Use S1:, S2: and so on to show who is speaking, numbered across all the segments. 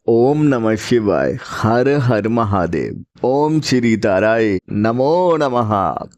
S1: ओम नमः शिवाय। हर हर महादेव। ओम श्री ताराय नमो नमः।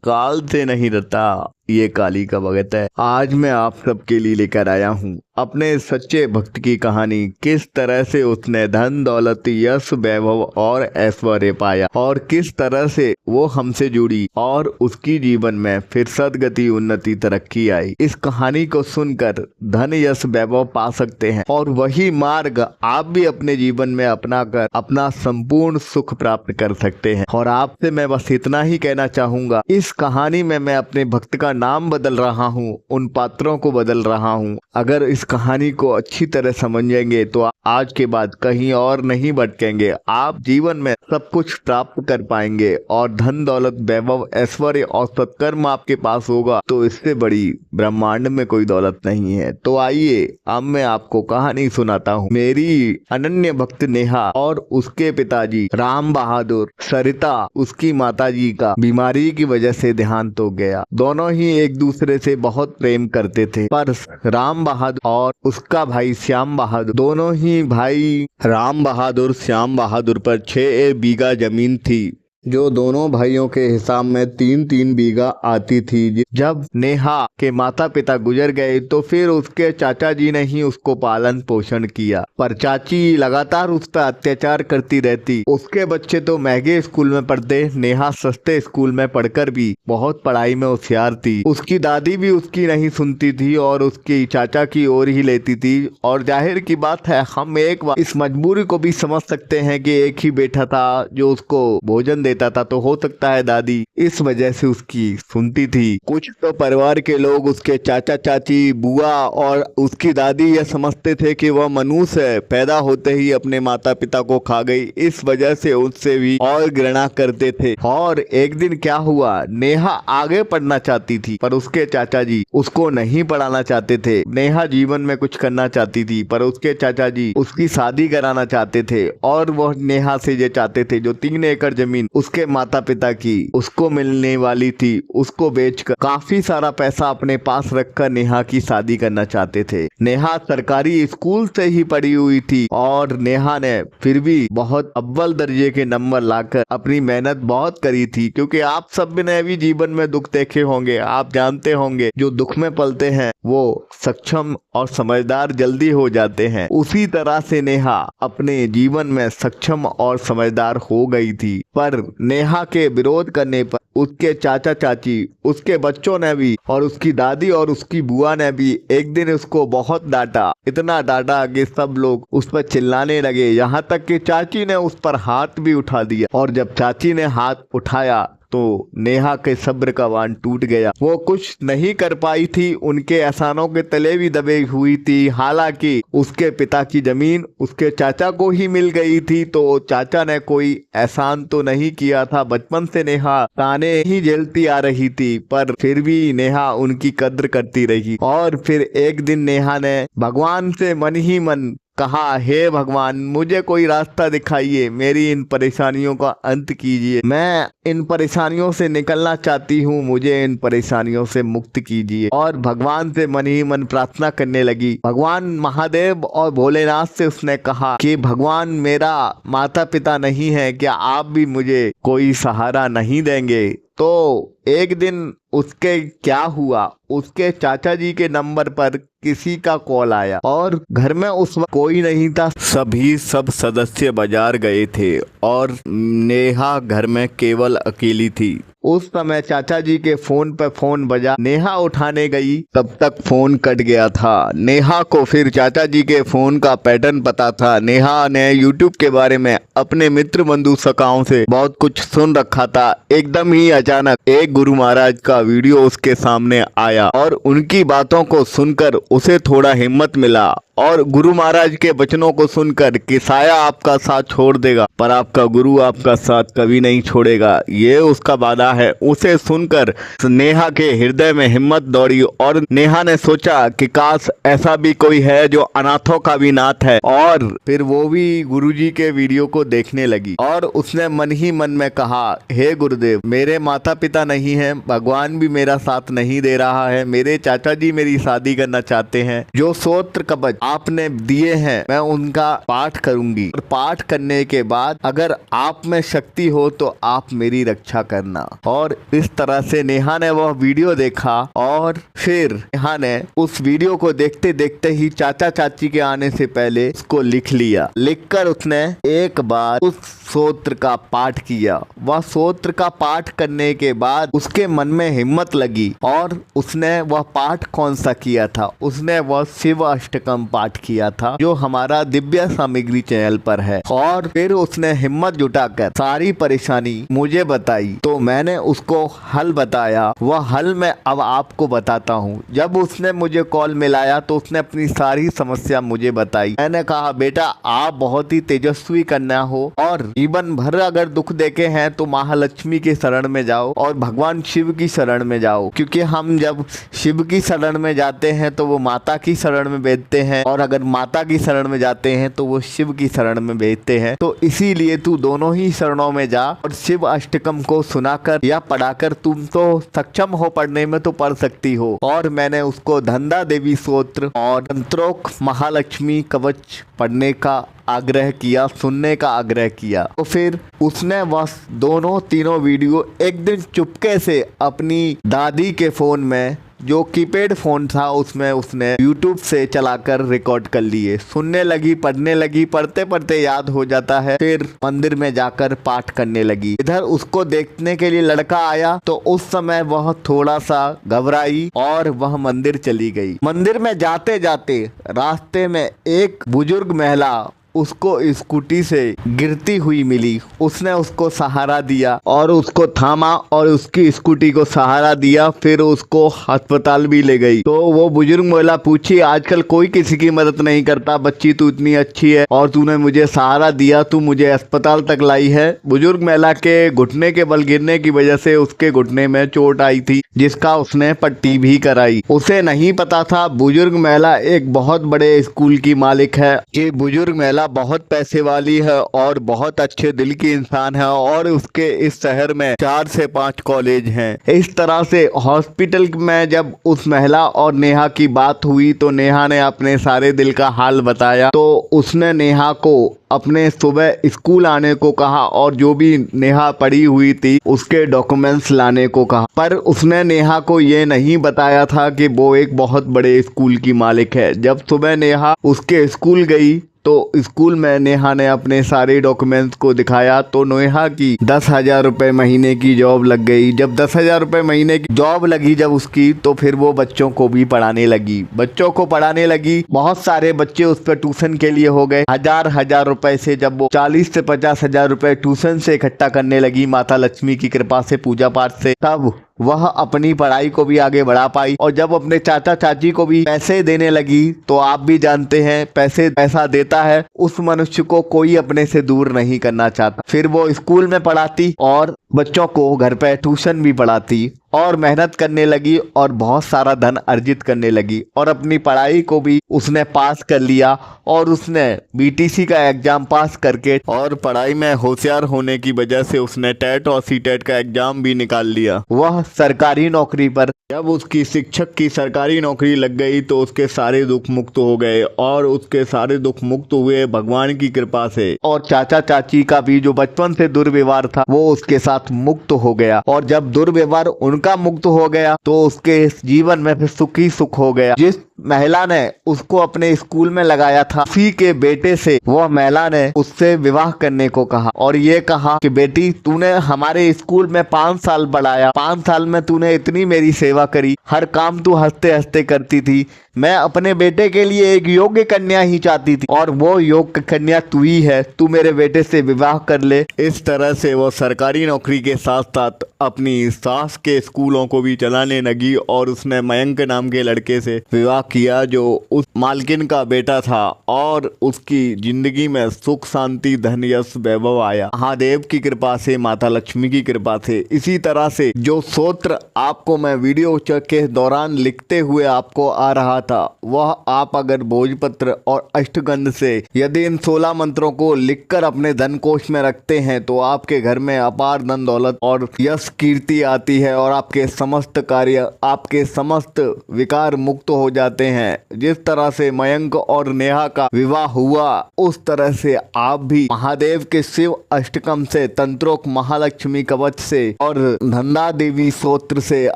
S1: काल से नहीं डरता ये काली का भगत है। आज मैं आप सबके लिए लेकर आया हूँ अपने सच्चे भक्त की कहानी। किस तरह से उसने धन दौलत यश वैभव और ऐश्वर्य पाया और किस तरह से वो हमसे जुड़ी और उसकी जीवन में फिर सदगति उन्नति तरक्की आई। इस कहानी को सुनकर धन यश वैभव पा सकते हैं और वही मार्ग आप भी अपने जीवन में अपना कर अपना संपूर्ण सुख प्राप्त कर सकते हैं। और आपसे मैं बस इतना ही कहना चाहूंगा, इस कहानी में मैं अपने भक्त का नाम बदल रहा हूँ, उन पात्रों को बदल रहा हूँ। अगर इस कहानी को अच्छी तरह समझेंगे तो आज के बाद कहीं और नहीं भटकेंगे। आप जीवन में सब कुछ प्राप्त कर पाएंगे और धन दौलत वैभव ऐश्वर्य और सत्कर्म आपके पास होगा तो इससे बड़ी ब्रह्मांड में कोई दौलत नहीं है। तो आइए अब मैं आपको कहानी सुनाता हूँ। मेरी अनन्य भक्त नेहा और उसके पिताजी राम बहादुर, सरिता उसकी माताजी का बीमारी की वजह से देहांत हो गया। दोनों ही एक दूसरे से बहुत प्रेम करते थे, पर राम बहादुर और उसका भाई श्याम बहादुर, दोनों ही भाई राम बहादुर श्याम बहादुर पर 6 बीघा जमीन थी जो दोनों भाइयों के हिसाब में 3-3 बीघा आती थी। जब नेहा के माता पिता गुजर गए तो फिर उसके चाचा जी ने ही उसको पालन पोषण किया, पर चाची लगातार उस पर अत्याचार करती रहती। उसके बच्चे तो महंगे स्कूल में पढ़ते, नेहा सस्ते स्कूल में पढ़कर भी बहुत पढ़ाई में होशियार थी। उसकी दादी भी उसकी नहीं सुनती थी और उसकी चाचा की ओर ही लेती थी। और जाहिर की बात है, हम एक बार इस मजबूरी को भी समझ सकते हैं कि एक ही बेटा था जो उसको भोजन देता था, तो हो सकता है दादी इस वजह से उसकी सुनती थी। कुछ तो परिवार के लोग उसके चाचा चाची बुआ और उसकी दादी यह समझते थे कि वह मनुष्य है, पैदा होते ही अपने माता पिता को खा गई, इस वजह से उससे भी और घृणा करते थे। और एक दिन क्या हुआ, नेहा आगे पढ़ना चाहती थी पर उसके चाचा जी उसको नहीं पढ़ाना चाहते थे। नेहा जीवन में कुछ करना चाहती थी पर उसके चाचा जी उसकी शादी कराना चाहते थे और वह नेहा से ये चाहते थे जो 3 एकड़ जमीन उसके माता पिता की उसको मिलने वाली थी, उसको बेचकर काफी सारा पैसा अपने पास रखकर नेहा की शादी करना चाहते थे। नेहा सरकारी स्कूल से ही पढ़ी हुई थी और नेहा ने फिर भी बहुत अव्वल दर्जे के नंबर लाकर अपनी मेहनत बहुत करी थी। क्योंकि आप सब ने भी जीवन में दुख देखे होंगे, आप जानते होंगे जो दुख में पलते हैं वो सक्षम और समझदार जल्दी हो जाते हैं। उसी तरह से नेहा अपने जीवन में सक्षम और समझदार हो गई थी, पर नेहा के विरोध करने पर उसके चाचा चाची, उसके बच्चों ने भी और उसकी दादी और उसकी बुआ ने भी एक दिन उसको बहुत डांटा, इतना डांटा कि सब लोग उस पर चिल्लाने लगे। यहाँ तक कि चाची ने उस पर हाथ भी उठा दिया और जब चाची ने हाथ उठाया तो नेहा के सब्र का बांध टूट गया। वो कुछ नहीं कर पाई थी, उनके एहसानों के तले भी दबे हुई थी। हालांकि उसके पिता की जमीन उसके चाचा को ही मिल गई थी तो चाचा ने कोई एहसान तो नहीं किया था। बचपन से नेहा ताने ही झेलती आ रही थी पर फिर भी नेहा उनकी कद्र करती रही। और फिर एक दिन नेहा ने भगवान से मन ही मन कहा, हे भगवान मुझे कोई रास्ता दिखाइए, मेरी इन परेशानियों का अंत कीजिए, मैं इन परेशानियों से निकलना चाहती हूँ, मुझे इन परेशानियों से मुक्त कीजिए। और भगवान से मन ही मन प्रार्थना करने लगी। भगवान महादेव और भोलेनाथ से उसने कहा कि भगवान मेरा माता पिता नहीं है, क्या आप भी मुझे कोई सहारा नहीं देंगे। तो एक दिन उसके क्या हुआ, उसके चाचा जी के नंबर पर किसी का कॉल आया और घर में उस वक्त कोई नहीं था, सब सदस्य बाजार गए थे और नेहा घर में केवल अकेली थी। उस समय चाचा जी के फोन पर फोन बजा, नेहा उठाने गई तब तक फोन कट गया था। नेहा को फिर चाचा जी के फोन का पैटर्न पता था। नेहा ने यूट्यूब के बारे में अपने मित्र बंधु सखाओं से बहुत कुछ सुन रखा था। एकदम ही अचानक एक गुरु महाराज का वीडियो उसके सामने आया और उनकी बातों को सुनकर उसे थोड़ा हिम्मत मिला और गुरु महाराज के वचनों को सुनकर कि साया आपका साथ छोड़ देगा पर आपका गुरु आपका साथ कभी नहीं छोड़ेगा, ये उसका वादा है। उसे सुनकर नेहा के हृदय में हिम्मत दौड़ी और नेहा ने सोचा कि काश ऐसा भी कोई है जो अनाथों का भी नाथ है। और फिर वो भी गुरुजी के वीडियो को देखने लगी और उसने मन ही मन में कहा, हे गुरुदेव मेरे माता पिता नहीं है, भगवान भी मेरा साथ नहीं दे रहा है, मेरे चाचा जी मेरी शादी करना चाहते हैं, जो सोत्र कवच आपने दिए हैं मैं उनका पाठ करूंगी, और पाठ करने के बाद अगर आप में शक्ति हो तो आप मेरी रक्षा करना। और इस तरह से नेहा ने वह वीडियो देखा और फिर नेहा ने उस वीडियो को देखते देखते ही चाचा चाची के आने से पहले उसको लिख लिया। लिखकर उसने एक बार उस स्तोत्र का पाठ किया। वह स्तोत्र का पाठ करने के बाद उसके मन में हिम्मत लगी और उसने वह पाठ कौन सा किया था, उसने वह शिव अष्टकम पाठ किया था जो हमारा दिव्य सामग्री चैनल पर है। और फिर उसने हिम्मत जुटाकर सारी परेशानी मुझे बताई, तो मैंने उसको हल बताया। वह हल मैं अब आपको बताता हूँ। जब उसने मुझे कॉल मिलाया तो उसने अपनी सारी समस्या मुझे बताई। मैंने कहा बेटा आप बहुत ही तेजस्वी कन्या हो और जीवन भर अगर दुख देखे हैं तो महालक्ष्मी के शरण में जाओ और भगवान शिव की शरण में जाओ, क्योंकि हम जब शिव की शरण में जाते हैं तो वो माता की शरण में भेजते हैं, और अगर माता की शरण में जाते हैं तो वो शिव की शरण में भेजते हैं। तो इसीलिए तू दोनों ही शरणों में जा और शिव अष्टकम को सुनाकर या पढ़ाकर, तुम तो सक्षम हो पढ़ने में तो पढ़ सकती हो। और मैंने उसको धनदा देवी स्तोत्र और तंत्रोक्त महालक्ष्मी कवच पढ़ने का आग्रह किया, सुनने का आग्रह किया। तो फिर उसने वह दोनों तीनों वीडियो एक दिन चुपके से अपनी दादी के फोन में, जो कीपैड फोन था, उसमें उसने YouTube से चलाकर रिकॉर्ड कर लिए। सुनने लगी, पढ़ने लगी, पढ़ते पढ़ते याद हो जाता है। फिर मंदिर में जाकर पाठ करने लगी। इधर उसको देखने के लिए लड़का आया तो उस समय वह थोड़ा सा घबराई और वह मंदिर चली गई। मंदिर में जाते जाते रास्ते में एक बुजुर्ग महिला उसको स्कूटी से गिरती हुई मिली। उसने उसको सहारा दिया और उसको थामा और उसकी स्कूटी को सहारा दिया, फिर उसको अस्पताल भी ले गई। तो वो बुजुर्ग महिला पूछी आजकल कोई किसी की मदद नहीं करता, बच्ची तू इतनी अच्छी है और तूने मुझे सहारा दिया, तू मुझे अस्पताल तक लाई है। बुजुर्ग महिला के घुटने के बल गिरने की वजह से उसके घुटने में चोट आई थी, जिसका उसने पट्टी भी कराई। उसे नहीं पता था बुजुर्ग महिला एक बहुत बड़े स्कूल की मालिक है। ये बुजुर्ग महिला बहुत पैसे वाली है और बहुत अच्छे दिल की इंसान है, और उसके इस शहर में 4 से 5 कॉलेज हैं। इस तरह से हॉस्पिटल में जब उस महिला और नेहा की बात हुई तो नेहा ने अपने सारे दिल का हाल बताया। तो उसने नेहा को अपने सुबह स्कूल आने को कहा और जो भी नेहा पढ़ी हुई थी उसके डॉक्यूमेंट्स लाने को कहा, पर उसने नेहा को ये नहीं बताया था कि वो एक बहुत बड़े स्कूल की मालिक है। जब सुबह नेहा उसके स्कूल गई तो स्कूल में नेहा ने अपने सारे डॉक्यूमेंट्स को दिखाया तो नेहा की 10,000 रुपये महीने की जॉब लग गई। जब 10,000 रुपये महीने की जॉब लगी जब उसकी, तो फिर वो बच्चों को भी पढ़ाने लगी। बच्चों को पढ़ाने लगी, बहुत सारे बच्चे उस पर ट्यूशन के लिए हो गए। हजार रुपए से जब वो 40 से 50,000 रुपये ट्यूशन से इकट्ठा करने लगी माता लक्ष्मी की कृपा से, पूजा पाठ से, तब वह अपनी पढ़ाई को भी आगे बढ़ा पाई। और जब अपने चाचा चाची को भी पैसे देने लगी, तो आप भी जानते हैं पैसा देता है उस मनुष्य को कोई अपने से दूर नहीं करना चाहता। फिर वो स्कूल में पढ़ाती और बच्चों को घर पे ट्यूशन भी पढ़ाती और मेहनत करने लगी और बहुत सारा धन अर्जित करने लगी और अपनी पढ़ाई को भी उसने पास कर लिया। और उसने बीटीसी का एग्जाम पास करके और पढ़ाई में होशियार होने की वजह से उसने टेट और सीटेट का एग्जाम भी निकाल लिया। वह सरकारी नौकरी पर, जब उसकी शिक्षक की सरकारी नौकरी लग गई तो उसके सारे दुख मुक्त हो गए, और उसके सारे दुख मुक्त हुए भगवान की कृपा से। और चाचा चाची का भी जो बचपन से दुर्व्यवहार था वो उसके साथ मुक्त हो गया। और जब दुर्व्यवहार उनका मुक्त हो गया तो उसके जीवन में फिर सुख ही सुख हो गया। जिस महिला ने उसको अपने स्कूल में लगाया था, उसी के बेटे से वह महिला ने उससे विवाह करने को कहा और ये कहा कि बेटी तूने हमारे स्कूल में 5 साल पढ़ाया, 5 साल में तूने इतनी मेरी सेवा करी, हर काम तू हंसते हंसते करती थी। मैं अपने बेटे के लिए एक योग्य कन्या ही चाहती थी और वो योग्य कन्या तू ही है, तू मेरे बेटे से विवाह कर ले। इस तरह से वो सरकारी नौकरी के साथ साथ अपनी सास के स्कूलों को भी चलाने लगी और उसने मयंक नाम के लड़के से विवाह किया जो उस मालकिन का बेटा था, और उसकी जिंदगी में सुख शांति धन यश वैभव आया महादेव की कृपा से, माता लक्ष्मी की कृपा से। इसी तरह से जो स्तोत्र आपको मैं वीडियो के दौरान लिखते हुए आपको आ रहा था, वह आप अगर भोजपत्र और अष्टगंध से यदि इन 16 मंत्रों को लिखकर अपने धन कोश में रखते हैं तो आपके घर में अपार धन दौलत और यश कीर्ति आती है और आपके समस्त कार्य, आपके समस्त विकार मुक्त हो जाते जाते हैं। जिस तरह से मयंक और नेहा का विवाह हुआ उस तरह से आप भी महादेव के शिव अष्टकम से, तंत्रोक्त महालक्ष्मी कवच से और नंदा देवी स्तोत्र से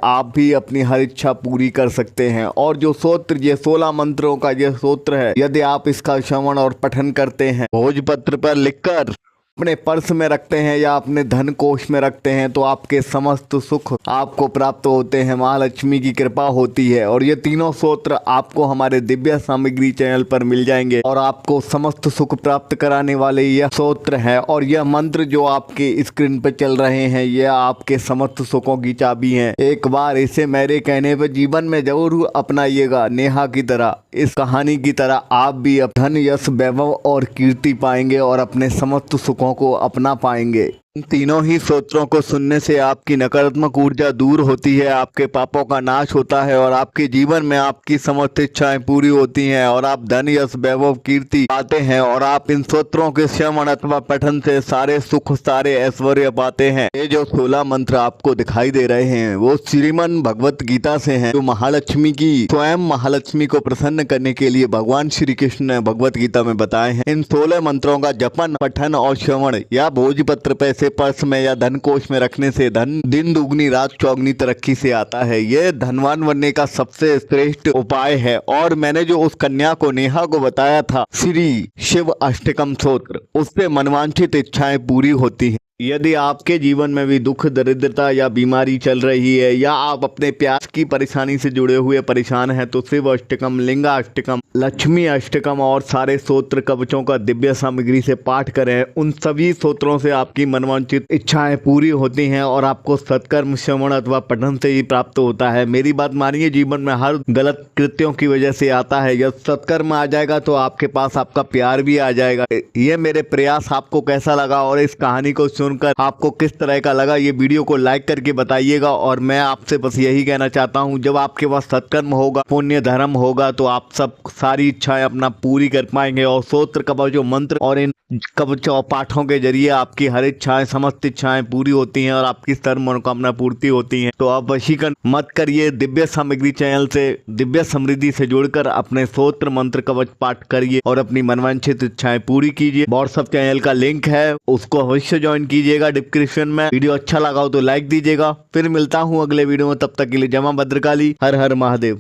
S1: आप भी अपनी हर इच्छा पूरी कर सकते हैं। और जो स्तोत्र, ये 16 मंत्रों का ये स्तोत्र है, यदि आप इसका श्रवण और पठन करते हैं, भोजपत्र पर लिखकर अपने पर्स में रखते हैं या अपने धन कोष में रखते हैं, तो आपके समस्त सुख आपको प्राप्त होते हैं, महालक्ष्मी की कृपा होती है। और ये तीनों स्तोत्र आपको हमारे दिव्य सामग्री चैनल पर मिल जाएंगे और आपको समस्त सुख प्राप्त कराने वाले यह स्तोत्र है। और यह मंत्र जो आपके स्क्रीन पर चल रहे हैं, यह आपके समस्त सुखों की चाबी है। एक बार इसे मेरे कहने पर जीवन में जरूर अपनाइएगा। नेहा की तरह, इस कहानी की तरह आप भी धन, यश, वैभव और कीर्ति पाएंगे और अपने समस्त सुखों को अपना पाएंगे। इन तीनों ही स्तोत्रों को सुनने से आपकी नकारात्मक ऊर्जा दूर होती है, आपके पापों का नाश होता है और आपके जीवन में आपकी समस्त इच्छाएं पूरी होती हैं और आप धन, यश, वैभव, कीर्ति पाते हैं। और आप इन स्तोत्रों के श्रवण अथवा पठन से सारे सुख, सारे ऐश्वर्य पाते हैं। ये जो 16 मंत्र आपको दिखाई दे रहे हैं वो श्रीमन भगवत गीता से हैं, जो महालक्ष्मी की, स्वयं महालक्ष्मी को प्रसन्न करने के लिए भगवान श्री कृष्ण ने भगवत गीता में बताए हैं। इन 16 मंत्रों का जपन, पठन और श्रवण या भोजपत्र पे से, पर्स में या धन कोष में रखने से धन दिन दुगनी रात चौगनी तरक्की से आता है। ये धनवान बनने का सबसे श्रेष्ठ उपाय है। और मैंने जो उस कन्या को, नेहा को बताया था श्री शिव अष्टकम स्तोत्र, उससे मनवांछित इच्छाएं पूरी होती हैं। यदि आपके जीवन में भी दुख, दरिद्रता या बीमारी चल रही है या आप अपने प्यास की परेशानी से जुड़े हुए परेशान हैं, तो शिव अष्टकम, लिंगा अष्टकम, लक्ष्मी अष्टकम और सारे स्तोत्र कवचों का दिव्य सामग्री से पाठ करें। उन सभी स्तोत्रों से आपकी मनवांछित इच्छाएं पूरी होती हैं और आपको सत्कर्म, श्रवण अथवा पठन से ही प्राप्त होता है। मेरी बात मानिए, जीवन में हर गलत कृत्यों की वजह से आता है। जब सत्कर्म आ जाएगा तो आपके पास आपका प्यार भी आ जाएगा। ये मेरे प्रयास आपको कैसा लगा और इस कहानी को सुनकर आपको किस तरह का लगा, ये वीडियो को लाइक करके बताइएगा। और मैं आपसे बस यही कहना चाहता हूँ, जब आपके पास सत्कर्म होगा, पुण्य धर्म होगा, तो आप सब सारी इच्छाएं अपना पूरी कर पाएंगे। और स्तोत्र कवचों, मंत्र और इन कवचों पाठों के जरिए आपकी हर इच्छाएं, समस्त इच्छाएं पूरी होती हैं और आपकी सर्व मनोकामना पूर्ति होती है। तो आप वशीकरण मत करिए, दिव्य सामग्री चैनल से, दिव्य समृद्धि से जुड़कर अपने स्तोत्र, मंत्र, कवच पाठ करिए और अपनी मनवांछित इच्छाएं पूरी कीजिए। व्हाट्सएप चैनल का लिंक है, उसको अवश्य ज्वाइन कीजिएगा डिस्क्रिप्शन में। वीडियो अच्छा लगा हो तो लाइक दीजिएगा। फिर मिलता हूँ अगले वीडियो में, तब तक के लिए जय मां भद्रकाली, हर हर महादेव।